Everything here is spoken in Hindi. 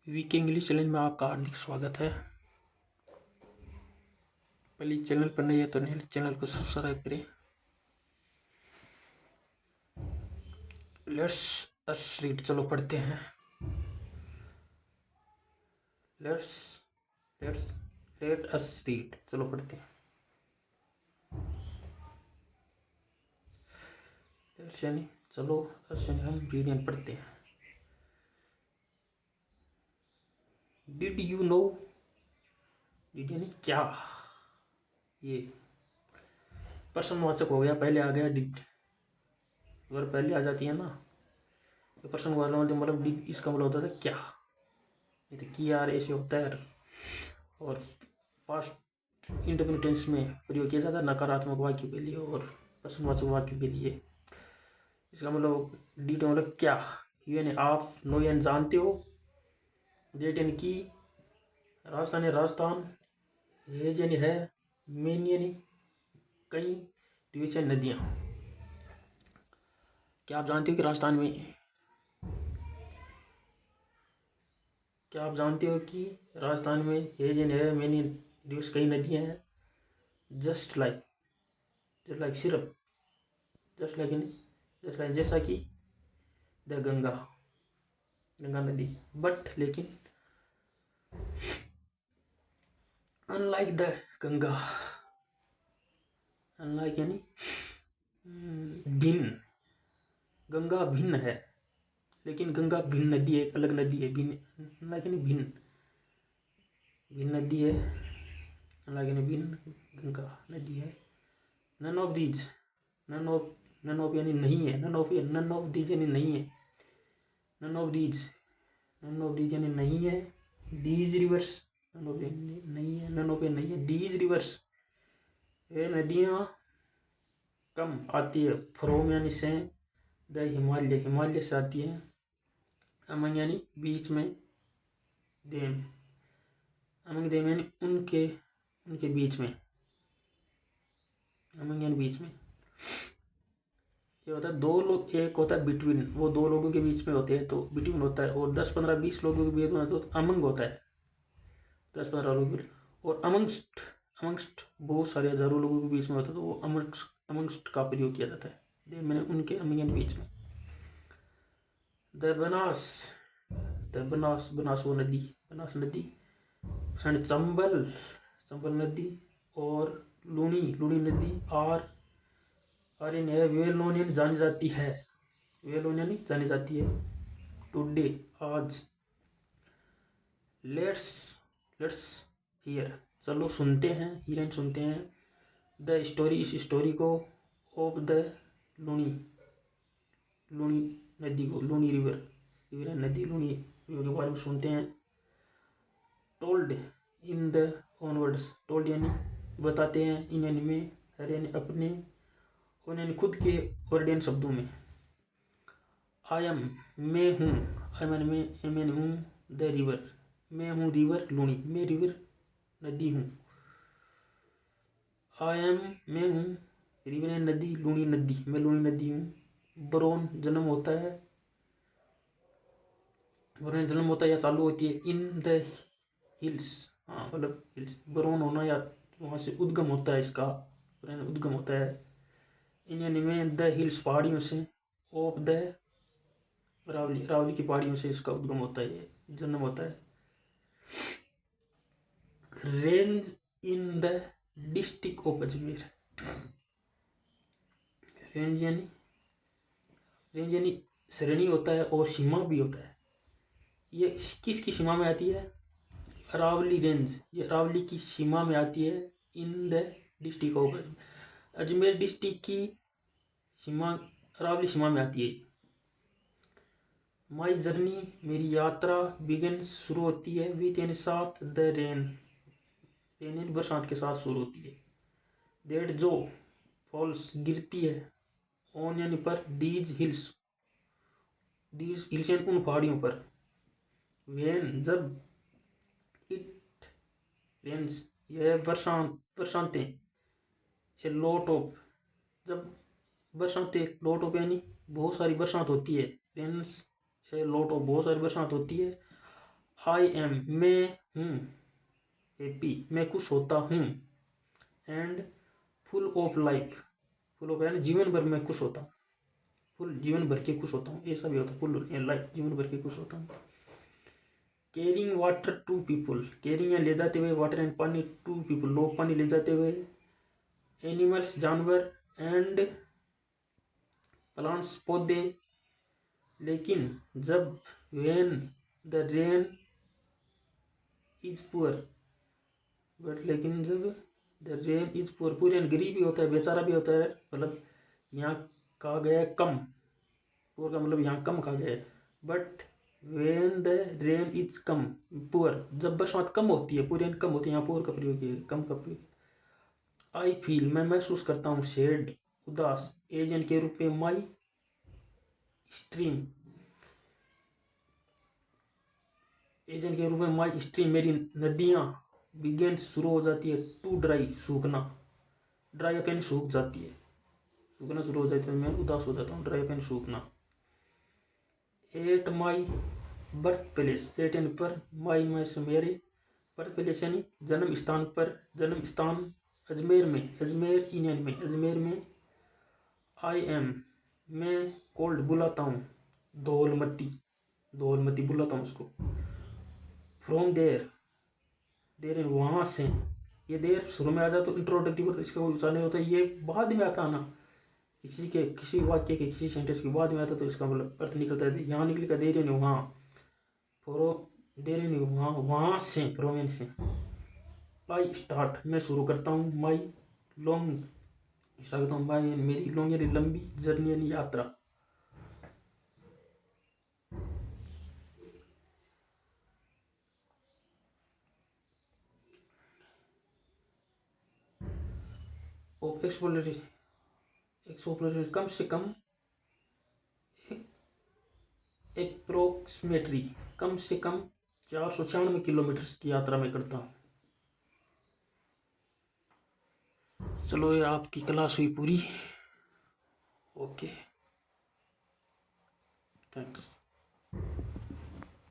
वीके इंग्लिश चैनल में आपका हार्दिक स्वागत है। प्लीज चैनल पर नहीं है तो चैनल को सब्सक्राइब करें। लेट्स अस रीड, चलो पढ़ते हैं। Let's let's let us read, चलो पढ़ते हैं। लेट्स यानी चलो, अस यानी हम, रीड यानी पढ़ते हैं। डिड यू नो, डिड यानी क्या, ये प्रश्नवाचक हो गया, पहले आ गया डिड। अगर पहले आ जाती है ना तो प्रश्नवाचक मतलब डिड, इसका मतलब होता था क्या। ये तो कि यार ऐसे होता है। और पास्ट इंडेफिनिट टेंस में प्रयोग किया जाता है नकारात्मक वाक्य के लिए और प्रश्नवाचक वाक्य के लिए। इसका मतलब डिड मतलब क्या, यू यानी आप, नो यानी जानते हो, डेट यानी की, राजस्थान यानी राजस्थान, हेज यानी है, मेन यानी कई, रिच यानी नदियाँ। क्या आप जानते हो कि राजस्थान में, क्या आप जानते हो कि राजस्थान में हेज यानी है, मेन यानी रिच, कई नदियाँ हैं। जस्ट लाइक सिर्फ, जस्ट लाइक यानी जस्ट लाइक जैसा कि, द गंगा, गंगा नदी, बट लेकिन, अनलाइक द गंगा, अनलाइक यानी भिन्न, गंगा भिन्न है, लेकिन गंगा भिन्न नदी है, एक अलग नदी है। भिन्न अनलाइक यानी भिन्न, भिन्न नदी है, अनलाइक यानी भिन्न, गंगा नदी है। None of these, none of यानी नहीं है, नन ऑफ दीज यानी नहीं है, none of these, none of these यानी नहीं है। दीज रिवर्स, नन ऑफ नहीं है, नन ऑफ नहीं है। दीज रिवर्स, ये नदियाँ कम आती है। फ्रोम यानी से, द हिमालय, हिमालय से आती है। अमंग यानी बीच में, देम, अमंग देम यानी उनके, उनके बीच में, अमंग यानी बीच में। ये होता है दो लोग, एक होता है बिटवीन, वो दो लोगों के बीच में होते हैं तो बिटवीन होता है, और 10-15-20 लोगों के बीच में तो अमंग होता है, 10-15 लोगों के। और अमंगस्ट, अमंगस्ट बहुत सारे हजारों लोगों के बीच में होता है तो वो अमंगस्ट का प्रयोग किया जाता है। दे मैंने उनके, अमंग यानी बीच में। द बनास, द बनास, बनास वो नदी, बनास नदी। एंड चंबल, चंबल नदी, और लूणी, लूणी नदी, और इन है वेल नोन यानी जानी जाती है, वेल नोन यानी जानी जाती है। टुडे, आज। लेट्स, लेट्स हियर, चलो सुनते हैं, हियर सुनते हैं। द स्टोरी, इस स्टोरी को, ऑफ द लूणी, लूणी नदी को, लूणी रिवर, रिवर नदी, लूणी रिवर के बारे में सुनते हैं। Told in the own words, told यानी बताते हैं, इन यानी में, हर यानी अपने, ओन यानी खुद के, वर्ड यानी शब्दों में। आई एम, मैं हूँ, आई मैंने मैं हूँ, द रिवर, मैं हूँ रिवर लूणी, मैं रिवर नदी हूँ। आई एम, मैं हूँ, रिवर नदी, लूणी नदी, मैं लूणी नदी हूँ। बरोन जन्म होता है, बरोन जन्म होता है या चालू होती है, इन द हिल्स, हाँ मतलब हिल्स, बरोन होना या वहाँ से उद्गम होता है इसका, उद्गम होता है। इन यानी में, द हिल्स पहाड़ियों से, ऑफ द रावली, रावली की पहाड़ियों से इसका उद्गम होता है, ये जन्म होता है। Range in the district of Ajmer, range यानी, रेंज यानी श्रेणी होता है और सीमा भी होता है। ये किसकी सीमा में आती है, अरावली रेंज, ये अरावली की सीमा में आती है। In the district of Ajmer, district की सीमा, अरावली सीमा में आती है। माई जर्नी, मेरी यात्रा, बिगिन्स शुरू होती है, विथ यानी साथ, द रेन, रेन यानी बरसात के साथ शुरू होती है। दैट जो, फॉल्स गिरती है, ऑन यानी पर, दीज हिल्स, दीज हिल्स यानी उन पहाड़ियों पर। वेन जब, इट रेन्स यह बरसातें, ए लॉट ऑफ, जब बरसातें, लॉट ऑफ यानी बहुत सारी बरसात होती है, रेन्स ए लॉट ऑफ बहुत सारी बरसात होती है। आई एम मैं हूँ, हैप्पी मैं खुश होता हूँ, and full of life, full of यानी जीवन भर मैं खुश होता हूँ, फुल जीवन भर के खुश होता हूँ, ऐसा भी होता है फुल लाइफ जीवन भर के खुश होता हूँ। Caring water to people, caring या ले जाते हुए, वाटर एंड पानी, टू पीपुल लोग पानी ले जाते हुए, एनिमल्स जानवर, एंड प्लांट्स पौधे, लेकिन जब when the rain is poor, but लेकिन जब द रेन इज पुअर, पूरे गरीब भी होता है बेचारा भी होता है, मतलब यहाँ कहा गया है कम, पुअर का मतलब यहाँ कम कहा गया है, but when the rain is come poor, जब बरसात कम होती है, पूरे कम होती है, यहाँ पुअर का प्रयोग किया कम का प्रयोग। आई फील मैं महसूस करता हूँ, शेड उदास, एजेंट के रूप में माई स्ट्रीम, एजेंट के रूप में माई स्ट्रीम मेरी नदियाँ, बिगेन शुरू हो जाती है, टू ड्राई सूखना, ड्राई अप यानी सूख जाती है, सूखना शुरू हो जाती है, मैं उदास हो जाता हूँ, ड्राई अप यानी सूखना। At my birth place, at यानी पर, माई में से मेरे, बर्थ प्लेस यानी जन्म स्थान पर, जन्म स्थान अजमेर में, अजमेर इन में, अजमेर में। आई एम मैं कोल्ड बुलाता हूँ, धौलमती, धौलमती बुलाता हूँ उसको। फ्रॉम देयर, देर वहाँ से, ये देर शुरू में आ जाता तो इंट्रोडक्टिव होता है, इसका उच्चारण होता है, ये बाद में आता है ना, किसी वाक्य के किसी सेंटेंस के बाद में आता तो इसका मतलब अर्थ निकलता है, यहाँ निकलेगा देर नहीं वहाँ, फ्रो देर नहीं वहाँ, वहाँ से फ्रोम से। आई स्टार्ट मैं शुरू करता हूँ, माई लॉन्ग स्टार्ट करता हूँ, माई मेरी लॉन्ग यानी लंबी, जर्नी यानी यात्रा। ऑफ एक्सप्लोरेटरी, एक्सप्लोरेटरी कम से कम, अप्रोक्सीमेटली कम से कम 496 किलोमीटर की यात्रा में करता हूँ। चलो ये आपकी क्लास हुई पूरी। Okay, thanks.